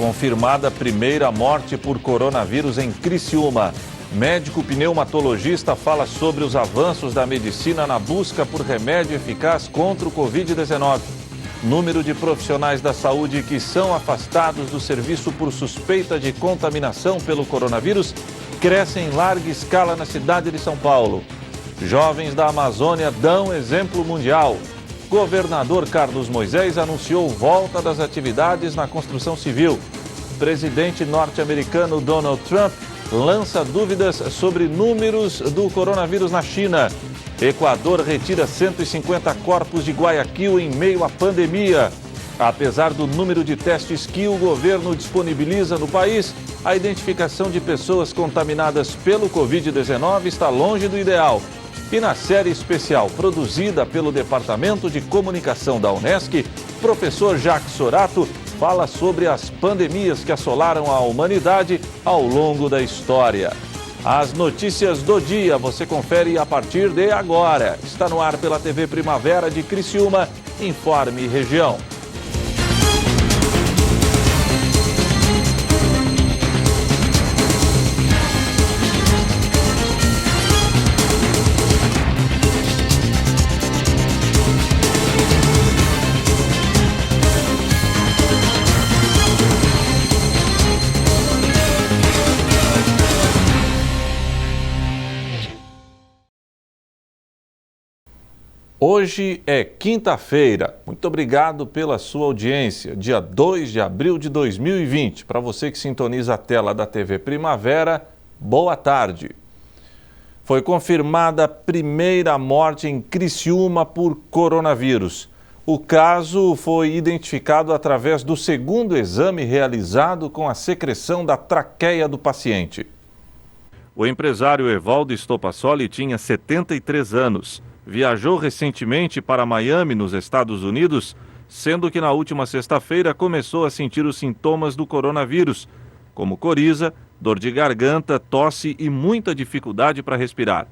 Confirmada a primeira morte por coronavírus em Criciúma. Médico pneumatologista fala sobre os avanços da medicina na busca por remédio eficaz contra o Covid-19. Número de profissionais da saúde que são afastados do serviço por suspeita de contaminação pelo coronavírus cresce em larga escala na cidade de São Paulo. Jovens da Amazônia dão exemplo mundial. Governador Carlos Moisés anunciou volta das atividades na construção civil. Presidente norte-americano Donald Trump lança dúvidas sobre números do coronavírus na China. Equador retira 150 corpos de Guayaquil em meio à pandemia. Apesar do número de testes que o governo disponibiliza no país, a identificação de pessoas contaminadas pelo Covid-19 está longe do ideal. E na série especial produzida pelo Departamento de Comunicação da Unesc, professor Jacques Sorato fala sobre as pandemias que assolaram a humanidade ao longo da história. As notícias do dia você confere a partir de agora. Está no ar pela TV Primavera de Criciúma. Informe Região. Hoje é quinta-feira. Muito obrigado pela sua audiência. Dia 2 de abril de 2020. Para você que sintoniza a tela da TV Primavera, boa tarde. Foi confirmada a primeira morte em Criciúma por coronavírus. O caso foi identificado através do segundo exame realizado com a secreção da traqueia do paciente. O empresário Evaldo Estopassoli tinha 73 anos. Viajou recentemente para Miami, nos Estados Unidos, sendo que na última sexta-feira começou a sentir os sintomas do coronavírus, como coriza, dor de garganta, tosse e muita dificuldade para respirar.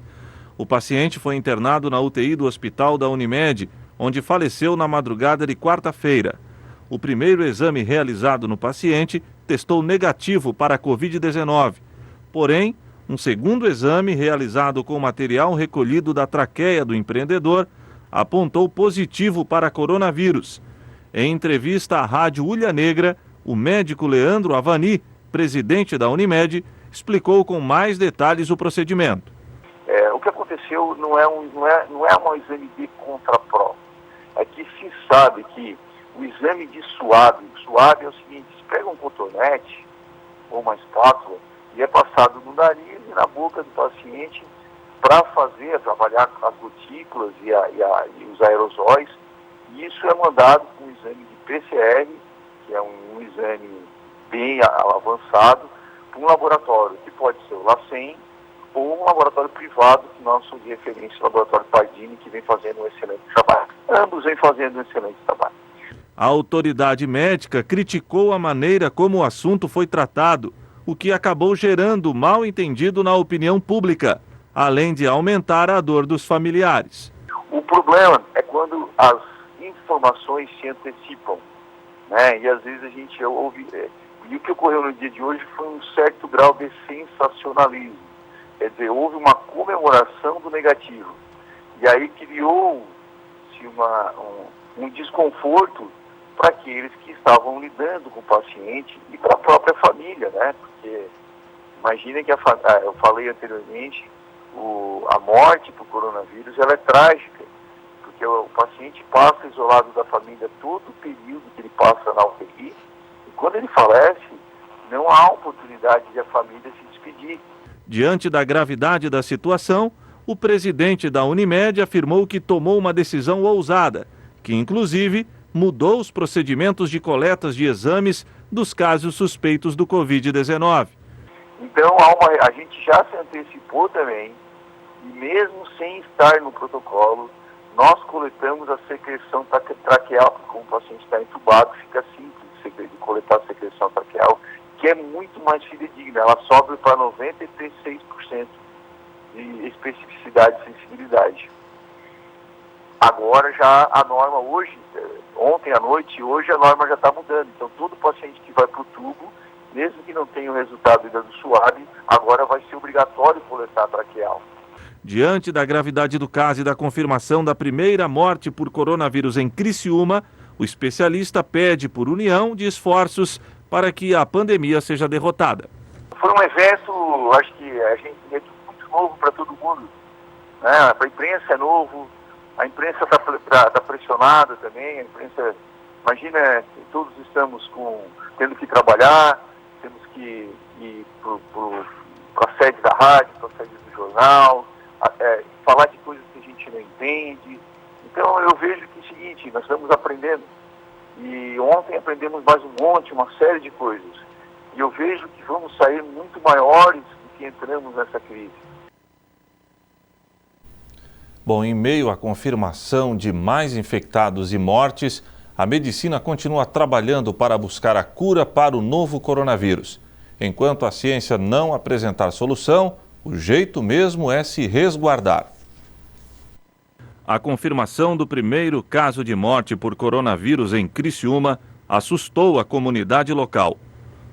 O paciente foi internado na UTI do hospital da Unimed, onde faleceu na madrugada de quarta-feira. O primeiro exame realizado no paciente testou negativo para a Covid-19. Porém, um segundo exame, realizado com material recolhido da traqueia do empreendedor, apontou positivo para coronavírus. Em entrevista à Rádio Ulha Negra, o médico Leandro Avani, presidente da Unimed, explicou com mais detalhes o procedimento. O que aconteceu não é um exame de contraprova. É que se sabe que o exame de suave é o seguinte: se pega um cotonete ou uma espátula e é passado no nariz e na boca do paciente para trabalhar as gotículas e os aerosóis. E isso é mandado com um exame de PCR, que é um exame bem avançado, para um laboratório, que pode ser o LACEN ou um laboratório privado, que nós somos de referência, o laboratório Pardini, que vem fazendo um excelente trabalho. Ambos vêm fazendo um excelente trabalho. A autoridade médica criticou a maneira como o assunto foi tratado, o que acabou gerando mal entendido na opinião pública, além de aumentar a dor dos familiares. O problema é quando as informações se antecipam, né? E às vezes a gente ouve... E o que ocorreu no dia de hoje foi um certo grau de sensacionalismo. Quer dizer, houve uma comemoração do negativo. E aí criou-se um desconforto para aqueles que estavam lidando com o paciente e para a própria família, né? Porque imaginem que eu falei anteriormente, a morte por coronavírus ela é trágica, porque o paciente passa isolado da família todo o período que ele passa na UTI, e quando ele falece, não há oportunidade de a família se despedir. Diante da gravidade da situação, o presidente da Unimed afirmou que tomou uma decisão ousada, que inclusive mudou os procedimentos de coletas de exames dos casos suspeitos do Covid-19. Então, a gente já se antecipou também, e mesmo sem estar no protocolo, nós coletamos a secreção traqueal, porque como o paciente está entubado, fica simples de coletar a secreção traqueal, que é muito mais fidedigna, ela sobe para 96% de especificidade e sensibilidade. Agora já a norma hoje, ontem à noite e hoje a norma já está mudando. Então todo paciente que vai para o tubo, mesmo que não tenha o resultado ainda do SUAB, agora vai ser obrigatório coletar traqueal. Diante da gravidade do caso e da confirmação da primeira morte por coronavírus em Criciúma, o especialista pede por união de esforços para que a pandemia seja derrotada. Foi um evento, acho que a gente é muito novo para todo mundo, né? Para a imprensa é novo, a imprensa está pressionada também, a imprensa, imagina, todos estamos tendo que trabalhar, temos que ir para a sede da rádio, para a sede do jornal, falar de coisas que a gente não entende. Então eu vejo que é o seguinte, nós estamos aprendendo. E ontem aprendemos mais um monte, uma série de coisas. E eu vejo que vamos sair muito maiores do que entramos nessa crise. Bom, em meio à confirmação de mais infectados e mortes, a medicina continua trabalhando para buscar a cura para o novo coronavírus. Enquanto a ciência não apresentar solução, o jeito mesmo é se resguardar. A confirmação do primeiro caso de morte por coronavírus em Criciúma assustou a comunidade local.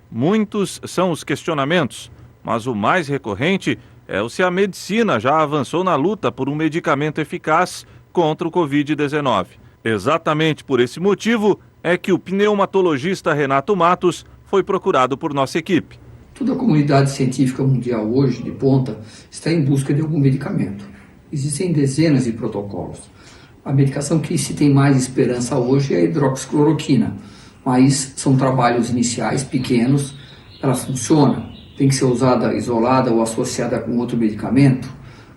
Muitos são os questionamentos, mas o mais recorrente é o se a medicina já avançou na luta por um medicamento eficaz contra o Covid-19. Exatamente por esse motivo é que o pneumatologista Renato Matos foi procurado por nossa equipe. Toda a comunidade científica mundial hoje, de ponta, está em busca de algum medicamento. Existem dezenas de protocolos. A medicação que se tem mais esperança hoje é a hidroxicloroquina, mas são trabalhos iniciais, pequenos, ela funciona, tem que ser usada isolada ou associada com outro medicamento,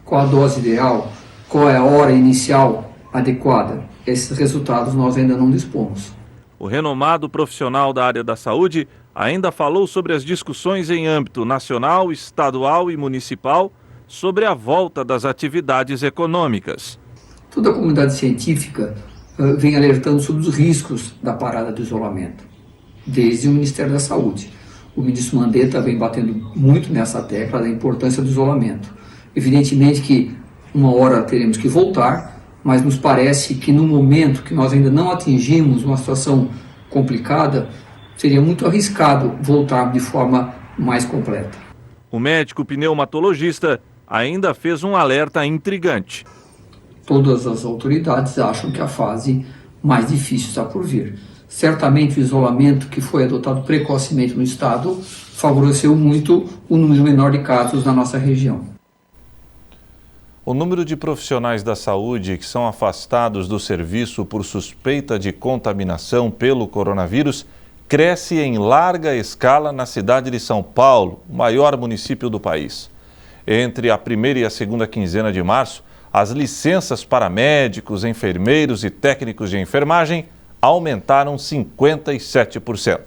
qual a dose ideal, qual é a hora inicial adequada. Esses resultados nós ainda não dispomos. O renomado profissional da área da saúde ainda falou sobre as discussões em âmbito nacional, estadual e municipal sobre a volta das atividades econômicas. Toda a comunidade científica vem alertando sobre os riscos da parada do isolamento, desde o Ministério da Saúde. O ministro Mandetta vem batendo muito nessa tecla da importância do isolamento. Evidentemente que uma hora teremos que voltar, mas nos parece que no momento que nós ainda não atingimos uma situação complicada, seria muito arriscado voltar de forma mais completa. O médico pneumatologista ainda fez um alerta intrigante. Todas as autoridades acham que a fase mais difícil está por vir. Certamente o isolamento que foi adotado precocemente no estado favoreceu muito o número menor de casos na nossa região. O número de profissionais da saúde que são afastados do serviço por suspeita de contaminação pelo coronavírus cresce em larga escala na cidade de São Paulo, o maior município do país. Entre a primeira e a segunda quinzena de março, as licenças para médicos, enfermeiros e técnicos de enfermagem aumentaram 57%.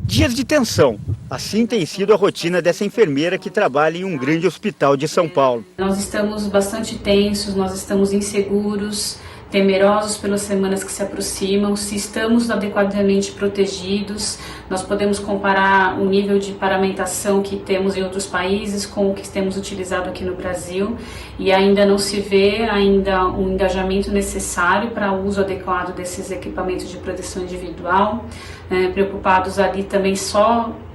Dias de tensão. Assim tem sido a rotina dessa enfermeira que trabalha em um grande hospital de São Paulo. Nós estamos bastante tensos, nós estamos inseguros, temerosos pelas semanas que se aproximam, se estamos adequadamente protegidos. Nós podemos comparar o nível de paramentação que temos em outros países com o que temos utilizado aqui no Brasil e ainda não se vê um engajamento necessário para o uso adequado desses equipamentos de proteção individual, preocupados ali também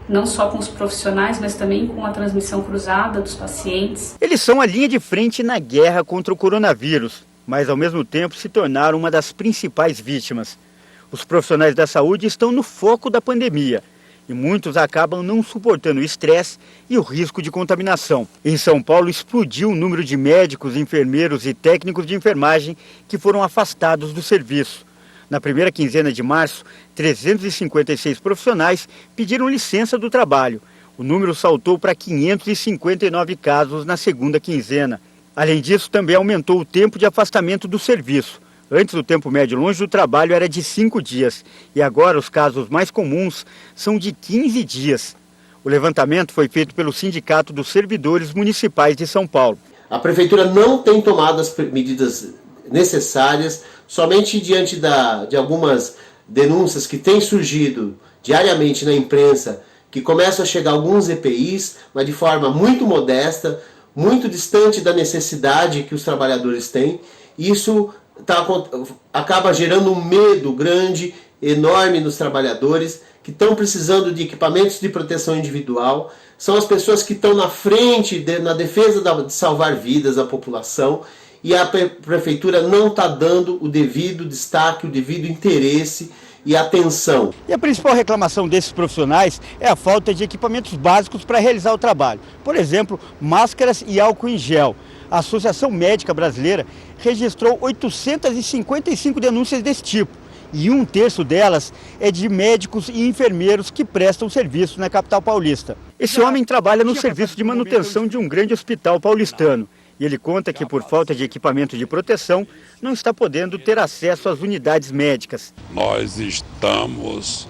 não só com os profissionais, mas também com a transmissão cruzada dos pacientes. Eles são a linha de frente na guerra contra o coronavírus, mas ao mesmo tempo se tornaram uma das principais vítimas. Os profissionais da saúde estão no foco da pandemia e muitos acabam não suportando o estresse e o risco de contaminação. Em São Paulo explodiu o número de médicos, enfermeiros e técnicos de enfermagem que foram afastados do serviço. Na primeira quinzena de março, 356 profissionais pediram licença do trabalho. O número saltou para 559 casos na segunda quinzena. Além disso, também aumentou o tempo de afastamento do serviço. Antes, o tempo médio longe do trabalho era de 5 dias e agora os casos mais comuns são de 15 dias. O levantamento foi feito pelo Sindicato dos Servidores Municipais de São Paulo. A Prefeitura não tem tomado as medidas necessárias, somente diante de algumas denúncias que têm surgido diariamente na imprensa, que começam a chegar alguns EPIs, mas de forma muito modesta, muito distante da necessidade que os trabalhadores têm. Isso acaba gerando um medo grande, enorme nos trabalhadores que estão precisando de equipamentos de proteção individual. São as pessoas que estão na frente, na defesa de salvar vidas da população, e a prefeitura não está dando o devido destaque, o devido interesse e atenção. E a principal reclamação desses profissionais é a falta de equipamentos básicos para realizar o trabalho. Por exemplo, máscaras e álcool em gel. A Associação Médica Brasileira registrou 855 denúncias desse tipo. E 1/3 delas é de médicos e enfermeiros que prestam serviço na capital paulista. Esse homem trabalha no serviço de manutenção de um grande hospital paulistano. E ele conta que, por falta de equipamento de proteção, não está podendo ter acesso às unidades médicas. Nós estamos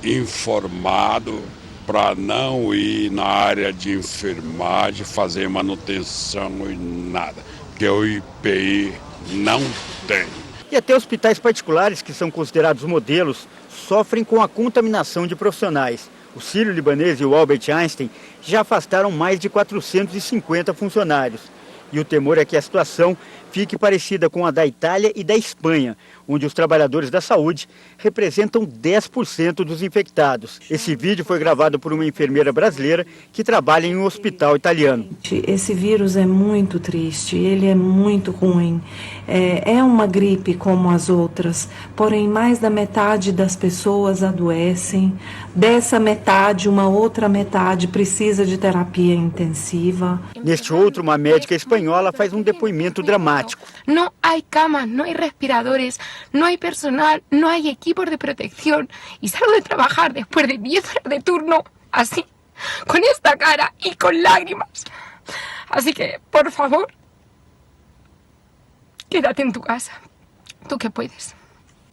informados para não ir na área de enfermagem, fazer manutenção e nada, porque o IPI não tem. E até hospitais particulares, que são considerados modelos, sofrem com a contaminação de profissionais. O Sírio-Libanês e o Albert Einstein já afastaram mais de 450 funcionários. E o temor é que a situação fique parecida com a da Itália e da Espanha, onde os trabalhadores da saúde representam 10% dos infectados. Esse vídeo foi gravado por uma enfermeira brasileira que trabalha em um hospital italiano. Esse vírus é muito triste, ele é muito ruim. É uma gripe como as outras, porém mais da metade das pessoas adoecem. Dessa metade, uma outra metade precisa de terapia intensiva. Neste outro, uma médica espanhola faz um depoimento dramático. Não há camas, não há respiradores, não há personal, não há equipos de protección. Y salgo de trabajar después de 10 horas de turno, así, con esta cara y con lágrimas. Así que, por favor, quédate en tu casa, tú que puedes.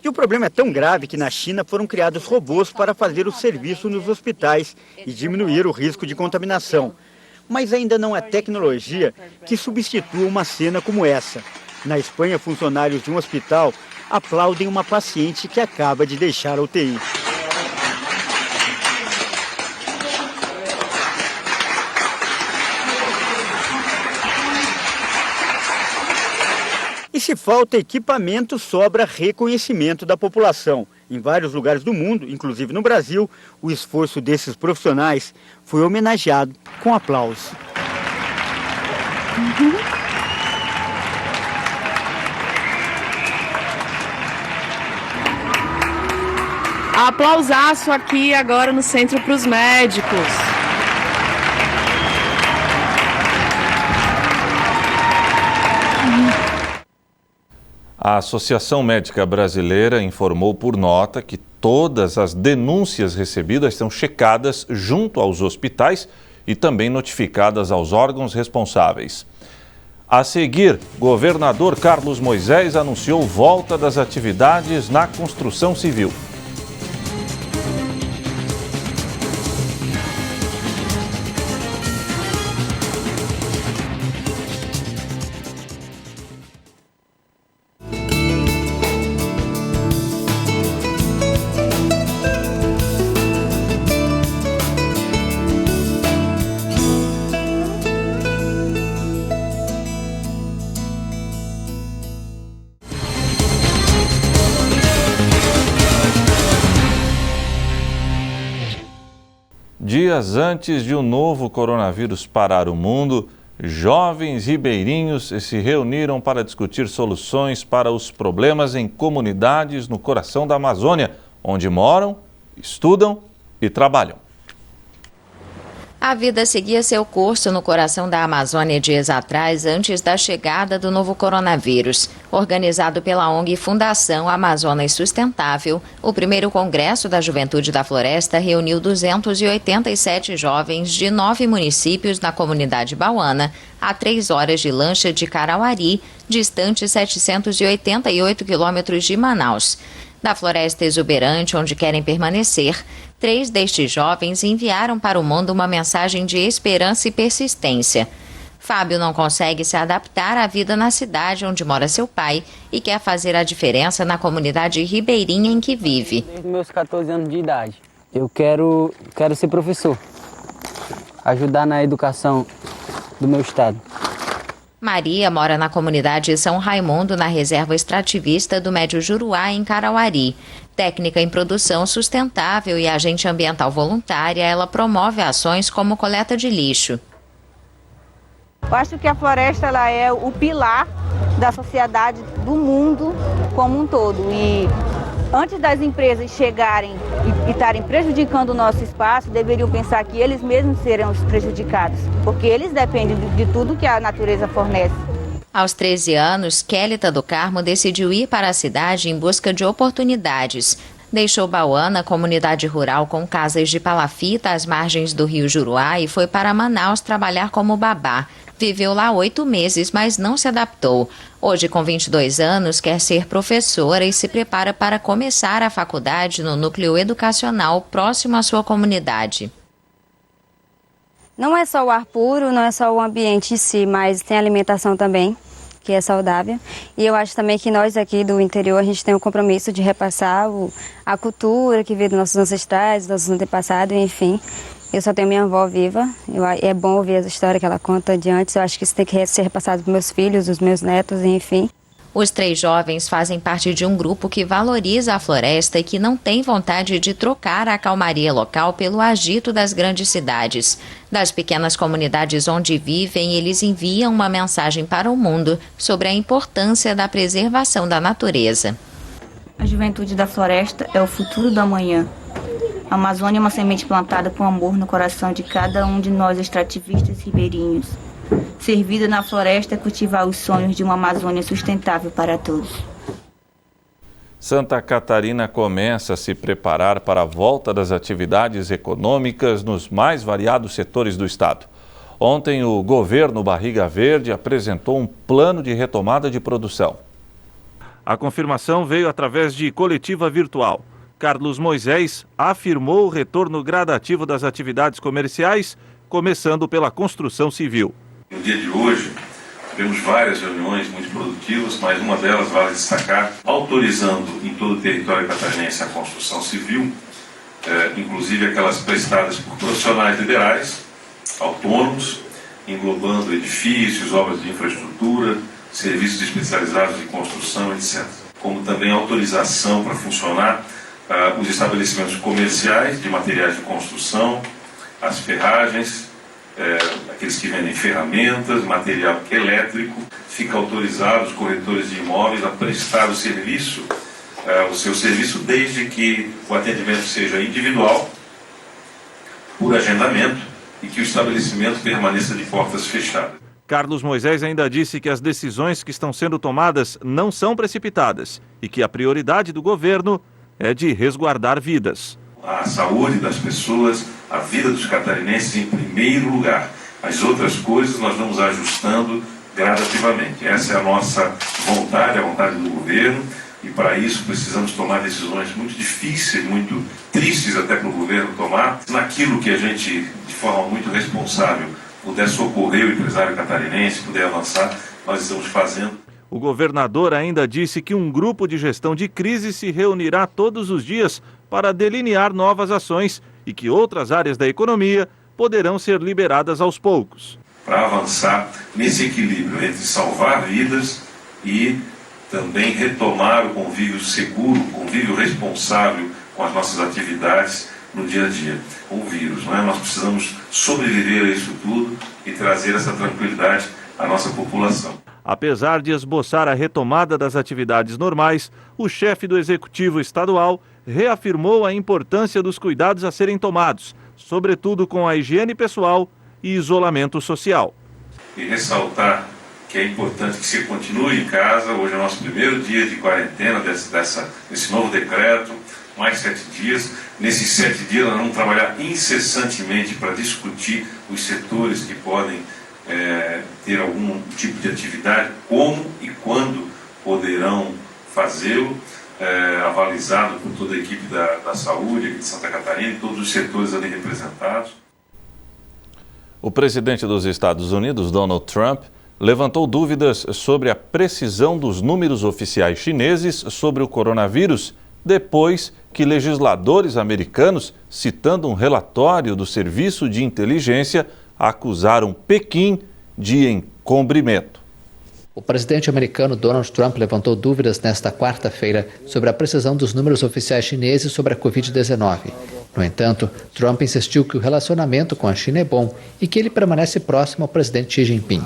E o problema é tão grave que na China foram criados robôs para fazer o serviço nos hospitais e diminuir o risco de contaminação. Mas ainda não há tecnologia que substitua uma cena como essa. Na Espanha, funcionários de um hospital aplaudem uma paciente que acaba de deixar a UTI. E se falta equipamento, sobra reconhecimento da população. Em vários lugares do mundo, inclusive no Brasil, o esforço desses profissionais foi homenageado com aplausos. Aplausaço aqui agora no Centro para os Médicos. A Associação Médica Brasileira informou por nota que todas as denúncias recebidas são checadas junto aos hospitais e também notificadas aos órgãos responsáveis. A seguir, governador Carlos Moisés anunciou volta das atividades na construção civil. Dias antes de um novo coronavírus parar o mundo, jovens ribeirinhos se reuniram para discutir soluções para os problemas em comunidades no coração da Amazônia, onde moram, estudam e trabalham. A vida seguia seu curso no coração da Amazônia dias atrás, antes da chegada do novo coronavírus. Organizado pela ONG Fundação Amazonas Sustentável, o primeiro Congresso da Juventude da Floresta reuniu 287 jovens de 9 municípios na comunidade bauana, a 3 horas de lancha de Carauari, distante 788 quilômetros de Manaus. Da floresta exuberante onde querem permanecer, 3 destes jovens enviaram para o mundo uma mensagem de esperança e persistência. Fábio não consegue se adaptar à vida na cidade onde mora seu pai e quer fazer a diferença na comunidade ribeirinha em que vive. Desde meus 14 anos de idade, Eu quero ser professor, ajudar na educação do meu estado. Maria mora na comunidade São Raimundo, na reserva extrativista do Médio Juruá, em Carauari. Técnica em produção sustentável e agente ambiental voluntária, ela promove ações como coleta de lixo. Eu acho que a floresta ela é o pilar da sociedade do mundo como um todo. E antes das empresas chegarem e estarem prejudicando o nosso espaço, deveriam pensar que eles mesmos serão os prejudicados, porque eles dependem de tudo que a natureza fornece. Aos 13 anos, Kélita do Carmo decidiu ir para a cidade em busca de oportunidades. Deixou Bauana, comunidade rural com casas de palafita às margens do rio Juruá, e foi para Manaus trabalhar como babá. Viveu lá 8 meses, mas não se adaptou. Hoje, com 22 anos, quer ser professora e se prepara para começar a faculdade no núcleo educacional próximo à sua comunidade. Não é só o ar puro, não é só o ambiente em si, mas tem alimentação também, que é saudável. E eu acho também que nós aqui do interior, a gente tem o compromisso de repassar a cultura que veio dos nossos ancestrais, dos nossos antepassados, enfim. Eu só tenho minha avó viva, é bom ouvir as histórias que ela conta de antes. Eu acho que isso tem que ser repassado para meus filhos, os meus netos, enfim. Os 3 jovens fazem parte de um grupo que valoriza a floresta e que não tem vontade de trocar a calmaria local pelo agito das grandes cidades. Das pequenas comunidades onde vivem, eles enviam uma mensagem para o mundo sobre a importância da preservação da natureza. A juventude da floresta é o futuro do amanhã. A Amazônia é uma semente plantada com amor no coração de cada um de nós extrativistas ribeirinhos. Ser vida na floresta é cultivar os sonhos de uma Amazônia sustentável para todos. Santa Catarina começa a se preparar para a volta das atividades econômicas nos mais variados setores do estado. Ontem, o governo Barriga Verde apresentou um plano de retomada de produção. A confirmação veio através de coletiva virtual. Carlos Moisés afirmou o retorno gradativo das atividades comerciais, começando pela construção civil. No dia de hoje, tivemos várias reuniões muito produtivas, mas uma delas vale destacar, autorizando em todo o território catarinense a construção civil, inclusive aquelas prestadas por profissionais liberais, autônomos, englobando edifícios, obras de infraestrutura, serviços especializados de construção, etc. Como também autorização para funcionar os estabelecimentos comerciais de materiais de construção, as ferragens, aqueles que vendem ferramentas, material elétrico. Fica autorizado os corretores de imóveis a prestar o seu serviço, desde que o atendimento seja individual, por agendamento, e que o estabelecimento permaneça de portas fechadas. Carlos Moisés ainda disse que as decisões que estão sendo tomadas não são precipitadas e que a prioridade do governo é de resguardar vidas. A saúde das pessoas, a vida dos catarinenses em primeiro lugar. As outras coisas nós vamos ajustando gradativamente. Essa é a nossa vontade, a vontade do governo, e para isso precisamos tomar decisões muito difíceis, muito tristes até para o governo tomar. Naquilo que a gente, de forma muito responsável, puder socorrer o empresário catarinense, puder avançar, nós estamos fazendo. O governador ainda disse que um grupo de gestão de crise se reunirá todos os dias para delinear novas ações e que outras áreas da economia poderão ser liberadas aos poucos. Para avançar nesse equilíbrio entre salvar vidas e também retomar o convívio seguro, o convívio responsável com as nossas atividades no dia a dia, com o vírus. Não é? Nós precisamos sobreviver a isso tudo e trazer essa tranquilidade à nossa população. Apesar de esboçar a retomada das atividades normais, o chefe do Executivo Estadual reafirmou a importância dos cuidados a serem tomados, sobretudo com a higiene pessoal e isolamento social. E ressaltar que é importante que você continue em casa. Hoje é o nosso primeiro dia de quarentena desse novo decreto, mais 7 dias. Nesses 7 dias nós vamos trabalhar incessantemente para discutir os setores que podem ter algum tipo de atividade, como e quando poderão fazê-lo, avalizado por toda a equipe da saúde aqui de Santa Catarina e todos os setores ali representados. O presidente dos Estados Unidos, Donald Trump, levantou dúvidas sobre a precisão dos números oficiais chineses sobre o coronavírus, depois que legisladores americanos, citando um relatório do Serviço de Inteligência, acusaram Pequim de encobrimento. O presidente americano Donald Trump levantou dúvidas nesta quarta-feira sobre a precisão dos números oficiais chineses sobre a Covid-19. No entanto, Trump insistiu que o relacionamento com a China é bom e que ele permanece próximo ao presidente Xi Jinping.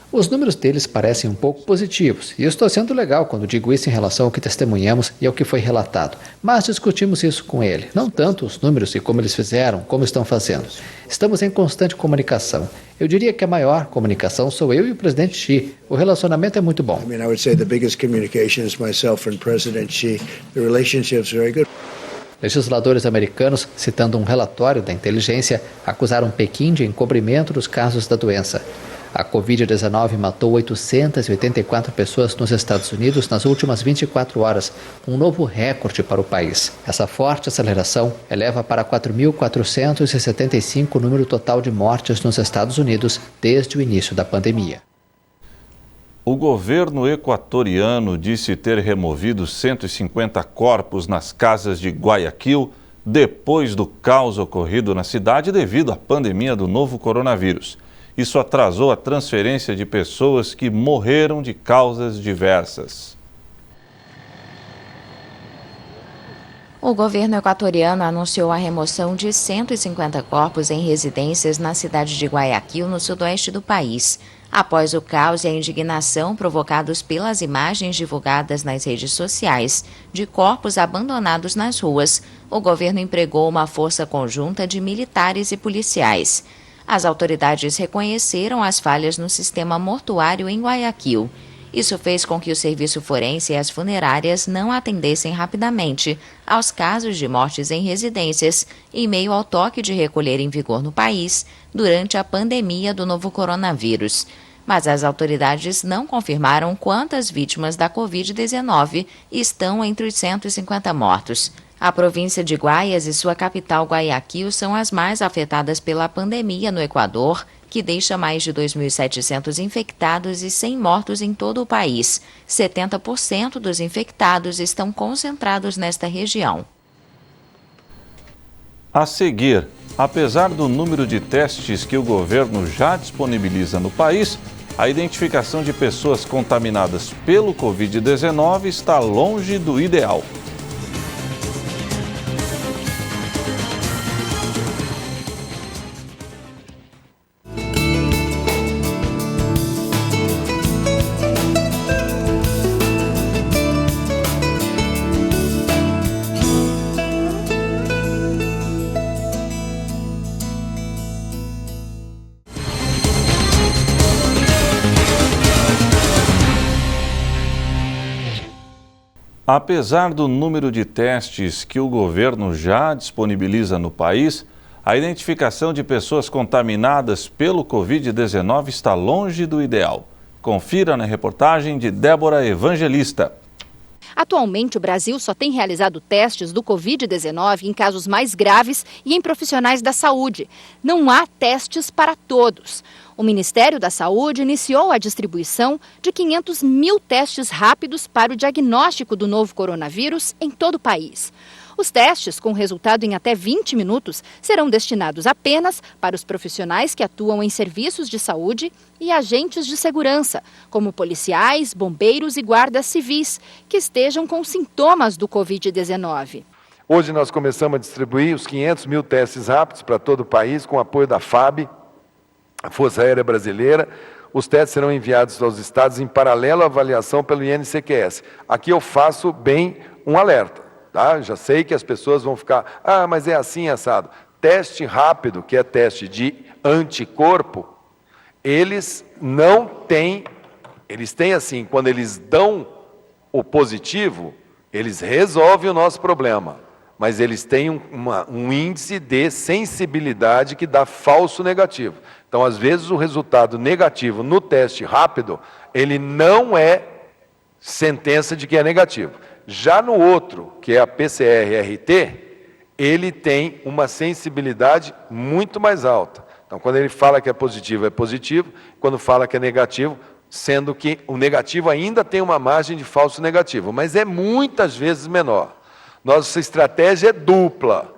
Os números deles parecem um pouco positivos, e eu estou sendo legal quando digo isso em relação ao que testemunhamos e ao que foi relatado. Mas discutimos isso com ele, não tanto os números e como eles fizeram, como estão fazendo. Estamos em constante comunicação. Eu diria que a maior comunicação sou eu e o presidente Xi. O relacionamento é muito bom. Legisladores americanos, citando um relatório da inteligência, acusaram Pequim de encobrimento dos casos da doença. A Covid-19 matou 884 pessoas nos Estados Unidos nas últimas 24 horas, um novo recorde para o país. Essa forte aceleração eleva para 4.475 o número total de mortes nos Estados Unidos desde o início da pandemia. O governo equatoriano disse ter removido 150 corpos nas casas de Guayaquil depois do caos ocorrido na cidade devido à pandemia do novo coronavírus. Isso atrasou a transferência de pessoas que morreram de causas diversas. O governo equatoriano anunciou a remoção de 150 corpos em residências na cidade de Guayaquil, no sudoeste do país. Após o caos e a indignação provocados pelas imagens divulgadas nas redes sociais de corpos abandonados nas ruas, o governo empregou uma força conjunta de militares e policiais. As autoridades reconheceram as falhas no sistema mortuário em Guayaquil. Isso fez com que o serviço forense e as funerárias não atendessem rapidamente aos casos de mortes em residências em meio ao toque de recolher em vigor no país durante a pandemia do novo coronavírus. Mas as autoridades não confirmaram quantas vítimas da Covid-19 estão entre os 150 mortos. A província de Guayas e sua capital Guayaquil são as mais afetadas pela pandemia no Equador, que deixa mais de 2.700 infectados e 100 mortos em todo o país. 70% dos infectados estão concentrados nesta região. A seguir, apesar do número de testes que o governo já disponibiliza no país, a identificação de pessoas contaminadas pelo Covid-19 está longe do ideal. Apesar do número de testes que o governo já disponibiliza no país, a identificação de pessoas contaminadas pelo Covid-19 está longe do ideal. Confira na reportagem de Débora Evangelista. Atualmente, o Brasil só tem realizado testes do Covid-19 em casos mais graves e em profissionais da saúde. Não há testes para todos. O Ministério da Saúde iniciou a distribuição de 500 mil testes rápidos para o diagnóstico do novo coronavírus em todo o país. Os testes, com resultado em até 20 minutos, serão destinados apenas para os profissionais que atuam em serviços de saúde e agentes de segurança, como policiais, bombeiros e guardas civis, que estejam com sintomas do Covid-19. Hoje nós começamos a distribuir os 500 mil testes rápidos para todo o país, com apoio da FAB, a Força Aérea Brasileira. Os testes serão enviados aos estados em paralelo à avaliação pelo INCQS. Aqui eu faço bem um alerta. Tá? Já sei que as pessoas vão ficar, mas é assim, assado. Teste rápido, que é teste de anticorpo, eles não têm, eles têm assim, quando eles dão o positivo, eles resolvem o nosso problema, mas eles têm um índice de sensibilidade que dá falso negativo. Então, às vezes, o resultado negativo no teste rápido, ele não é sentença de que é negativo. Já no outro, que é a PCR-RT, ele tem uma sensibilidade muito mais alta. Então, quando ele fala que é positivo, quando fala que é negativo, sendo que o negativo ainda tem uma margem de falso negativo, mas é muitas vezes menor. Nossa estratégia é dupla.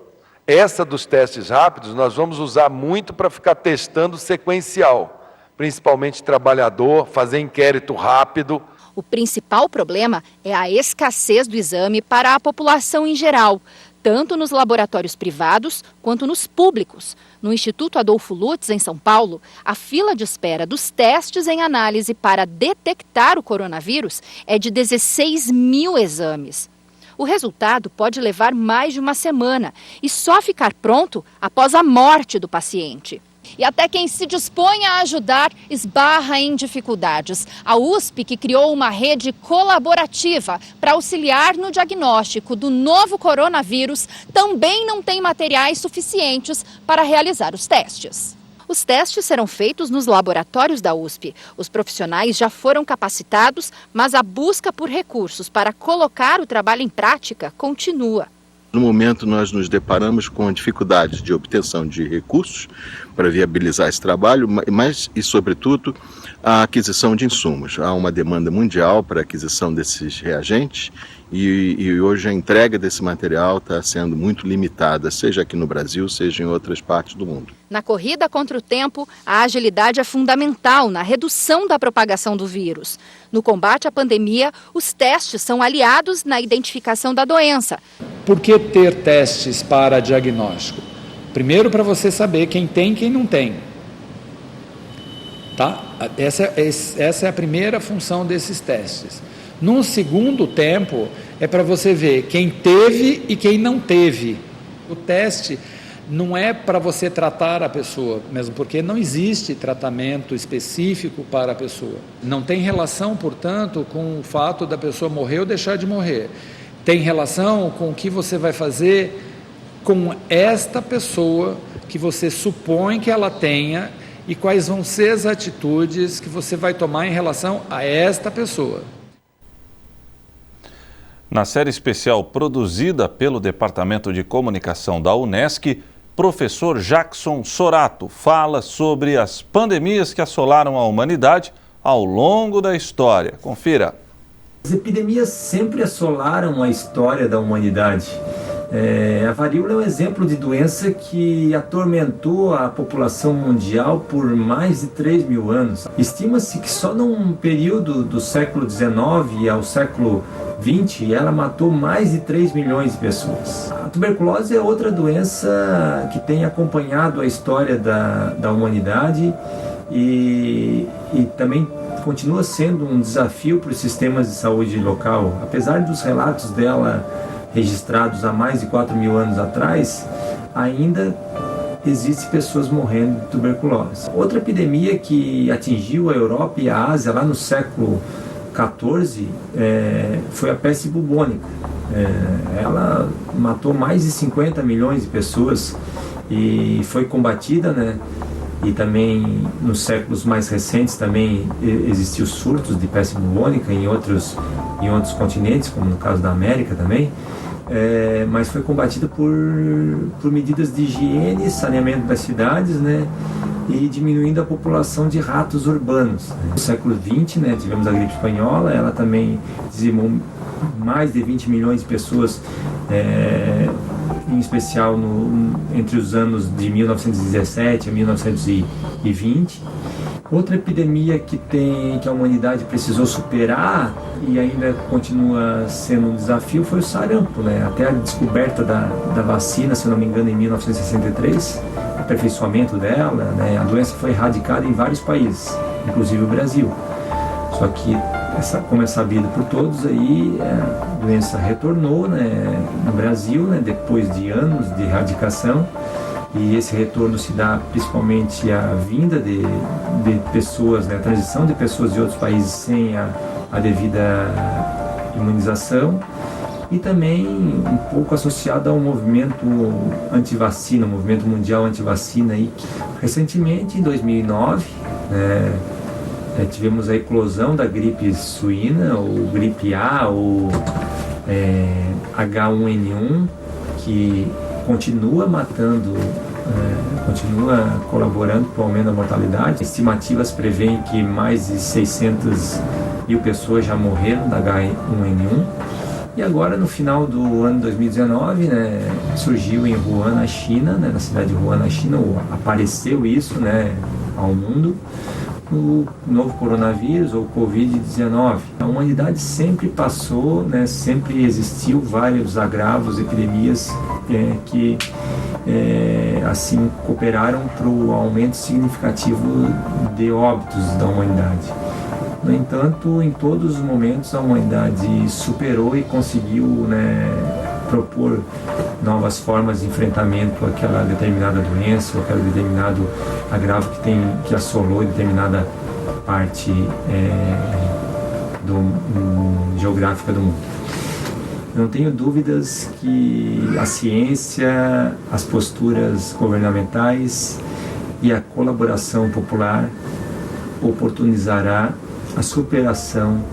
Essa dos testes rápidos nós vamos usar muito para ficar testando sequencial, principalmente trabalhador, fazer inquérito rápido. O principal problema é a escassez do exame para a população em geral, tanto nos laboratórios privados quanto nos públicos. No Instituto Adolfo Lutz, em São Paulo, a fila de espera dos testes em análise para detectar o coronavírus é de 16 mil exames. O resultado pode levar mais de uma semana e só ficar pronto após a morte do paciente. E até quem se dispõe a ajudar esbarra em dificuldades. A USP, que criou uma rede colaborativa para auxiliar no diagnóstico do novo coronavírus, também não tem materiais suficientes para realizar os testes. Os testes serão feitos nos laboratórios da USP. Os profissionais já foram capacitados, mas a busca por recursos para colocar o trabalho em prática continua. No momento, nós nos deparamos com dificuldades de obtenção de recursos para viabilizar esse trabalho, mas, e sobretudo, a aquisição de insumos. Há uma demanda mundial para a aquisição desses reagentes e hoje a entrega desse material está sendo muito limitada, seja aqui no Brasil, seja em outras partes do mundo. Na corrida contra o tempo, a agilidade é fundamental na redução da propagação do vírus. No combate à pandemia, os testes são aliados na identificação da doença. Por que ter testes para diagnóstico? Primeiro, para você saber quem tem e quem não tem. Tá? Essa é a primeira função desses testes. Num segundo tempo, é para você ver quem teve e quem não teve. O teste não é para você tratar a pessoa, mesmo porque não existe tratamento específico para a pessoa. Não tem relação, portanto, com o fato da pessoa morrer ou deixar de morrer. Tem relação com o que você vai fazer com esta pessoa que você supõe que ela tenha e quais vão ser as atitudes que você vai tomar em relação a esta pessoa. Na série especial produzida pelo Departamento de Comunicação da Unesc, professor Jackson Sorato fala sobre as pandemias que assolaram a humanidade ao longo da história. Confira. As epidemias sempre assolaram a história da humanidade. A varíola é um exemplo de doença que atormentou a população mundial por mais de 3 mil anos. Estima-se que só num período do século XIX ao século XX, ela matou mais de 3 milhões de pessoas. A tuberculose é outra doença que tem acompanhado a história da humanidade e também continua sendo um desafio para os sistemas de saúde local. Apesar dos relatos dela registrados há mais de 4 mil anos atrás, ainda existem pessoas morrendo de tuberculose. Outra epidemia que atingiu a Europa e a Ásia lá no século XIV foi a peste bubônica. Ela matou mais de 50 milhões de pessoas e foi combatida, né? E também nos séculos mais recentes também existiam surtos de peste bubônica em outros continentes, como no caso da América também, mas foi combatida por medidas de higiene, saneamento das cidades, né, e diminuindo a população de ratos urbanos. No século XX, né, tivemos a gripe espanhola, ela também dizimou mais de 20 milhões de pessoas, em especial entre os anos de 1917 a 1920. Outra epidemia que a humanidade precisou superar e ainda continua sendo um desafio foi o sarampo, né? Até a descoberta da vacina, se eu não me engano, em 1963, aperfeiçoamento dela, né? A doença foi erradicada em vários países, inclusive o Brasil. Só que, como é sabido por todos, aí, a doença retornou, né, no Brasil, né, depois de anos de erradicação, e esse retorno se dá principalmente à vinda de pessoas, né, a transição de pessoas de outros países sem a devida imunização, e também um pouco associado ao movimento anti-vacina, o movimento mundial anti-vacina. Recentemente, em 2009, tivemos a eclosão da gripe suína, ou gripe A, ou H1N1, que continua matando continua colaborando para o aumento da mortalidade. Estimativas prevêem que mais de 600 mil pessoas já morreram da H1N1. E agora, no final do ano 2019, surgiu em Wuhan, na China, na cidade de Wuhan, na China, apareceu isso ao mundo, o novo coronavírus, ou Covid-19. A humanidade sempre passou, sempre existiu vários agravos, epidemias que assim cooperaram para o aumento significativo de óbitos da humanidade. No entanto, em todos os momentos a humanidade superou e conseguiu propor novas formas de enfrentamento àquela determinada doença, ou aquele determinado agravo que assolou determinada parte geográfica do mundo. Não tenho dúvidas que a ciência, as posturas governamentais e a colaboração popular oportunizará a superação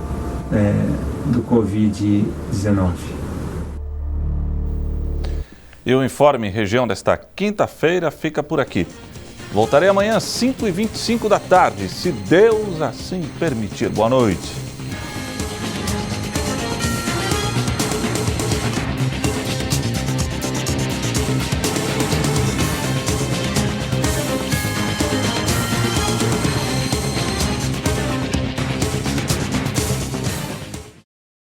do Covid-19. E o Informe Região desta quinta-feira fica por aqui. Voltarei amanhã às 5h25 da tarde, se Deus assim permitir. Boa noite.